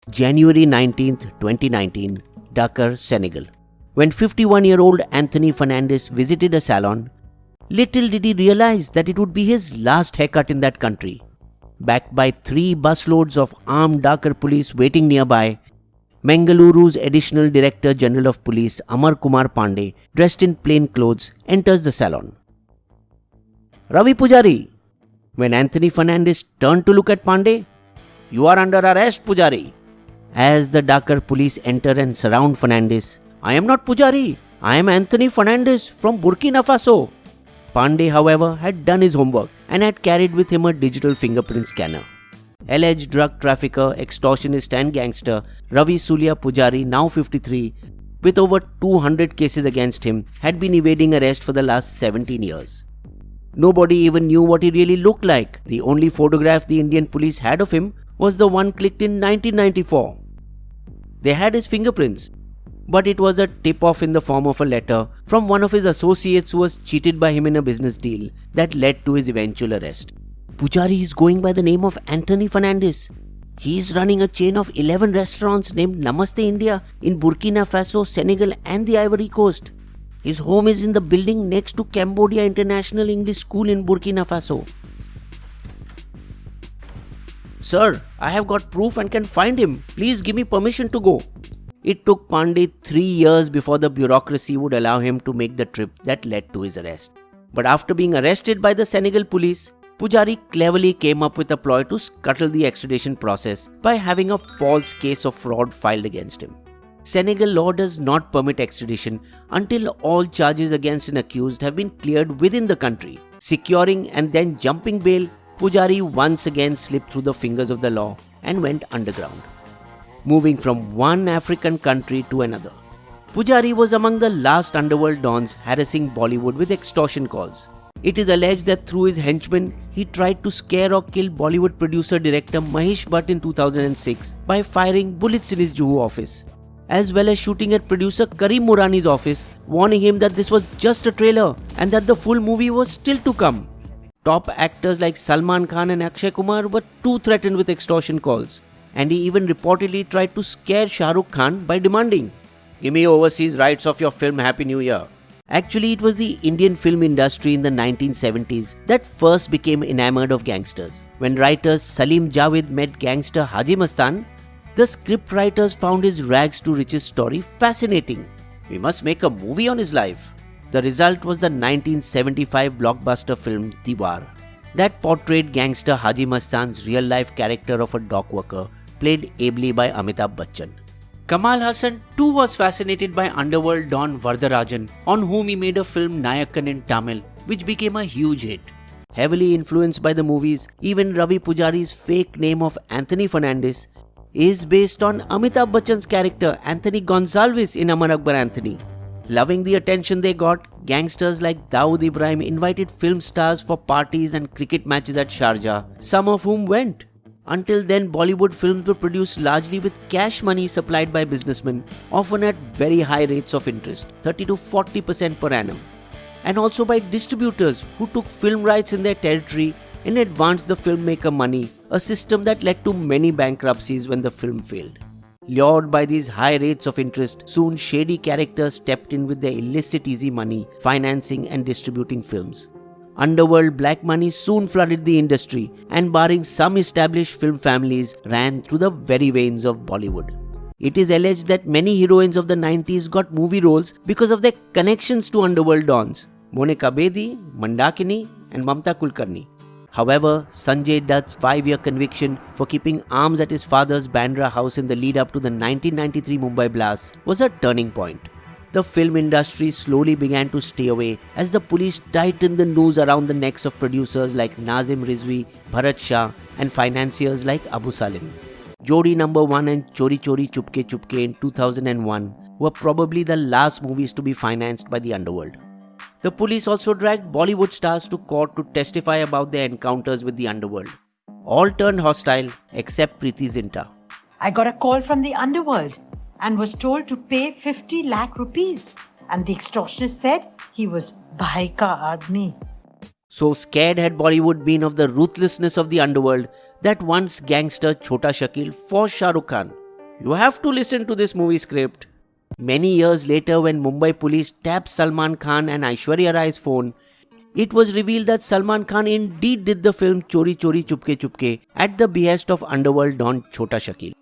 January 19th, 2019, Dakar, Senegal. When 51-year-old Anthony Fernandes visited a salon, little did he realize that it would be his last haircut in that country. Backed by 3 busloads of armed Dakar police waiting nearby, Mangaluru's Additional Director General of Police Amar Kumar Pandey, dressed in plain clothes, enters the salon. Ravi Pujari. When Anthony Fernandes turned to look at Pandey, "You are under arrest, Pujari." As the Dakar police enter and surround Fernandes, "I am not Pujari. I am Anthony Fernandes from Burkina Faso." Pandey, however, had done his homework and had carried with him a digital fingerprint scanner. Alleged drug trafficker, extortionist and gangster Ravi Sulia Pujari, now 53, with over 200 cases against him, had been evading arrest for the last 17 years. Nobody even knew what he really looked like. The only photograph the Indian police had of him was the one clicked in 1994. They had his fingerprints, but it was a tip-off in the form of a letter from one of his associates who was cheated by him in a business deal that led to his eventual arrest. Pujari is going by the name of Anthony Fernandes. He is running a chain of 11 restaurants named Namaste India in Burkina Faso, Senegal and the Ivory Coast. His home is in the building next to Cambodia International English School in Burkina Faso. "Sir, I have got proof and can find him. Please give me permission to go." It took Pandey 3 years before the bureaucracy would allow him to make the trip that led to his arrest. But after being arrested by the Senegal police, Pujari cleverly came up with a ploy to scuttle the extradition process by having a false case of fraud filed against him. Senegal law does not permit extradition until all charges against an accused have been cleared within the country. Securing and then jumping bail, Pujari once again slipped through the fingers of the law and went underground, moving from one African country to another. Pujari was among the last underworld dons harassing Bollywood with extortion calls. It is alleged that through his henchmen, he tried to scare or kill Bollywood producer-director Mahesh Bhatt in 2006 by firing bullets in his Juhu office, as well as shooting at producer Karim Murani's office, warning him that this was just a trailer and that the full movie was still to come. Top actors like Salman Khan and Akshay Kumar were too threatened with extortion calls, and he even reportedly tried to scare Shah Rukh Khan by demanding, "Give me overseas rights of your film Happy New Year." Actually, it was the Indian film industry in the 1970s that first became enamored of gangsters. When writers Salim Javed met gangster Haji Mastan, the scriptwriters found his rags to riches story fascinating. "We must make a movie on his life." The result was the 1975 blockbuster film Diwar, that portrayed gangster Haji Mastan's real-life character of a dock worker, played ably by Amitabh Bachchan. Kamal Hassan too was fascinated by underworld don Vardarajan, on whom he made a film Nayakan in Tamil, which became a huge hit. Heavily influenced by the movies, even Ravi Pujari's fake name of Anthony Fernandes is based on Amitabh Bachchan's character Anthony Gonsalves in Amar Akbar Anthony. Loving the attention they got, gangsters like Dawood Ibrahim invited film stars for parties and cricket matches at Sharjah, some of whom went. Until then, Bollywood films were produced largely with cash money supplied by businessmen, often at very high rates of interest, 30 to 40% per annum, and also by distributors who took film rights in their territory and advanced the filmmaker money, a system that led to many bankruptcies when the film failed. Lured by these high rates of interest, soon shady characters stepped in with their illicit easy money, financing and distributing films. Underworld black money soon flooded the industry, and barring some established film families, ran through the very veins of Bollywood. It is alleged that many heroines of the 90s got movie roles because of their connections to underworld dons, Monica Bedi, Mandakini and Mamta Kulkarni. However, Sanjay Dutt's 5-year conviction for keeping arms at his father's Bandra house in the lead up to the 1993 Mumbai blast was a turning point. The film industry slowly began to stay away as the police tightened the noose around the necks of producers like Nazim Rizvi, Bharat Shah and financiers like Abu Salim. Jodi Number 1 and Chori Chori Chupke Chupke in 2001 were probably the last movies to be financed by the underworld. The police also dragged Bollywood stars to court to testify about their encounters with the underworld. All turned hostile except Preeti Zinta. "I got a call from the underworld and was told to pay 50 lakh rupees. And the extortionist said he was Bhai ka aadmi." So scared had Bollywood been of the ruthlessness of the underworld that once gangster Chhota Shakil forced Shah Rukh Khan, You have to listen to this movie script. Many years later, when Mumbai police tapped Salman Khan and Aishwarya Rai's phone, it was revealed that Salman Khan indeed did the film Chori Chori Chupke Chupke at the behest of underworld don Chota Shakil.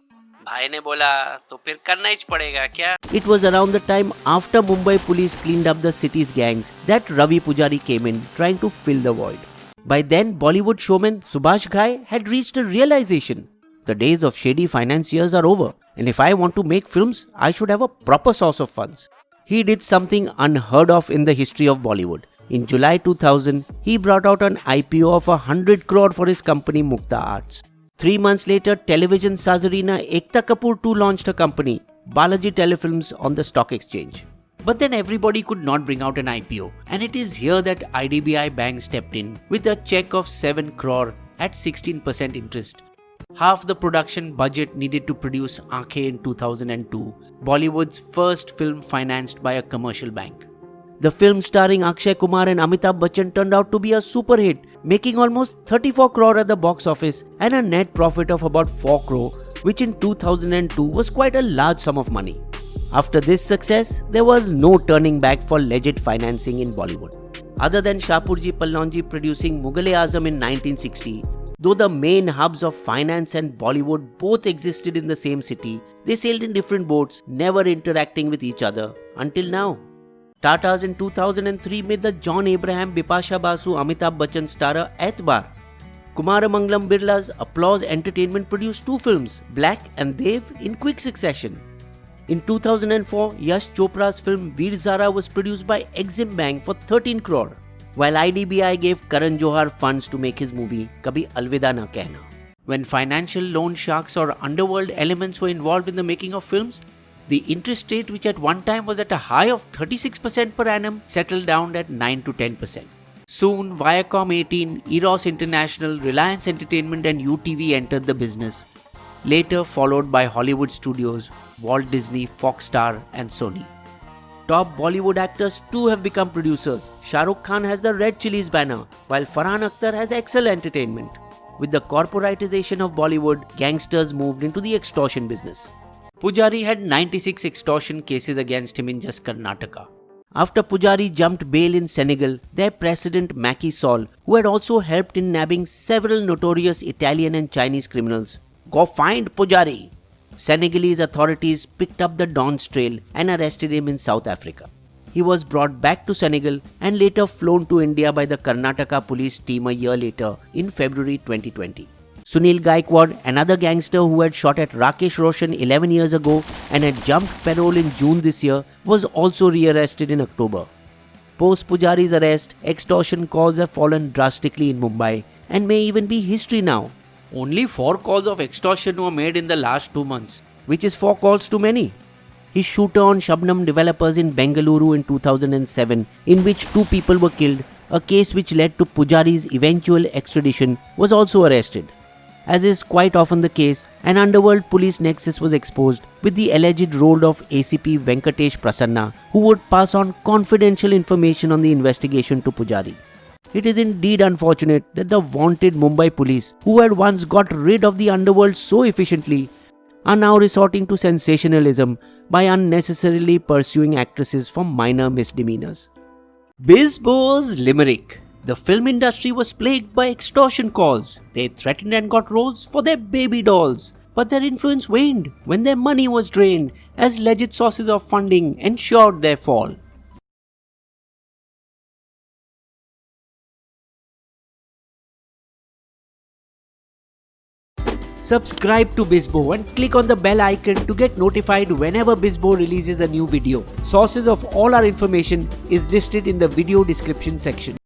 भाई ने बोला तो फिर करना ही पड़ेगा क्या? It was around the time after Mumbai police cleaned up the city's gangs that Ravi Pujari came in trying to fill the void. By then, Bollywood showman Subhash Ghai had reached a realization. The days of shady financiers are over, and if I want to make films, I should have a proper source of funds. He did something unheard of in the history of Bollywood. In July 2000, he brought out an IPO of 100 crore for his company Mukta Arts. 3 months later, television Sazarina Ekta Kapoor too launched a company, Balaji Telefilms, on the stock exchange. But then everybody could not bring out an IPO, and it is here that IDBI Bank stepped in with a check of 7 crore at 16% interest. Half the production budget needed to produce Aankhein in 2002, Bollywood's first film financed by a commercial bank. The film starring Akshay Kumar and Amitabh Bachchan turned out to be a super hit, making almost 34 crore at the box office and a net profit of about 4 crore, which in 2002 was quite a large sum of money. After this success, there was no turning back for legit financing in Bollywood. Other than Shapurji Pallonji producing Mughal-e-Azam in 1960, though the main hubs of finance and Bollywood both existed in the same city, they sailed in different boats, never interacting with each other until now. Tatas in 2003 made the John Abraham Bipasha Basu Amitabh Bachchan starrer Aetbar. Kumaramangalam Birla's Applause Entertainment produced 2 films, Black and Dev, in quick succession. In 2004, Yash Chopra's film Veer Zara was produced by Exim Bank for 13 crore, while IDBI gave Karan Johar funds to make his movie Kabhi Alvida Na Kehna. When financial loan sharks or underworld elements were involved in the making of films, the interest rate, which at one time was at a high of 36% per annum, settled down at 9 to 10%. Soon, Viacom 18, Eros International, Reliance Entertainment and UTV entered the business, later followed by Hollywood studios, Walt Disney, Foxstar and Sony. Top Bollywood actors too have become producers. Shah Rukh Khan has the Red Chillies banner, while Farhan Akhtar has Excel Entertainment. With the corporatization of Bollywood, gangsters moved into the extortion business. Pujari had 96 extortion cases against him in just Karnataka. After Pujari jumped bail in Senegal, their president Macky Sall, who had also helped in nabbing several notorious Italian and Chinese criminals, "Go find Pujari." Senegalese authorities picked up the Don's trail and arrested him in South Africa. He was brought back to Senegal and later flown to India by the Karnataka police team a year later in February 2020. Sunil Gaikwad, another gangster who had shot at Rakesh Roshan 11 years ago and had jumped parole in June this year, was also rearrested in October. Post Pujari's arrest, extortion calls have fallen drastically in Mumbai and may even be history now. Only 4 calls of extortion were made in the last 2 months, which is 4 calls too many. His shooter on Shabnam developers in Bengaluru in 2007, in which 2 people were killed, a case which led to Pujari's eventual extradition, was also arrested. As is quite often the case, an underworld police nexus was exposed with the alleged role of ACP Venkatesh Prasanna, who would pass on confidential information on the investigation to Pujari. It is indeed unfortunate that the vaunted Mumbai police, who had once got rid of the underworld so efficiently, are now resorting to sensationalism by unnecessarily pursuing actresses for minor misdemeanors. Bizbo's Limerick. The film industry was plagued by extortion calls. They threatened and got roles for their baby dolls. But their influence waned when their money was drained, as legit sources of funding ensured their fall. Subscribe to Bizbo and click on the bell icon to get notified whenever Bizbo releases a new video. Sources of all our information is listed in the video description section.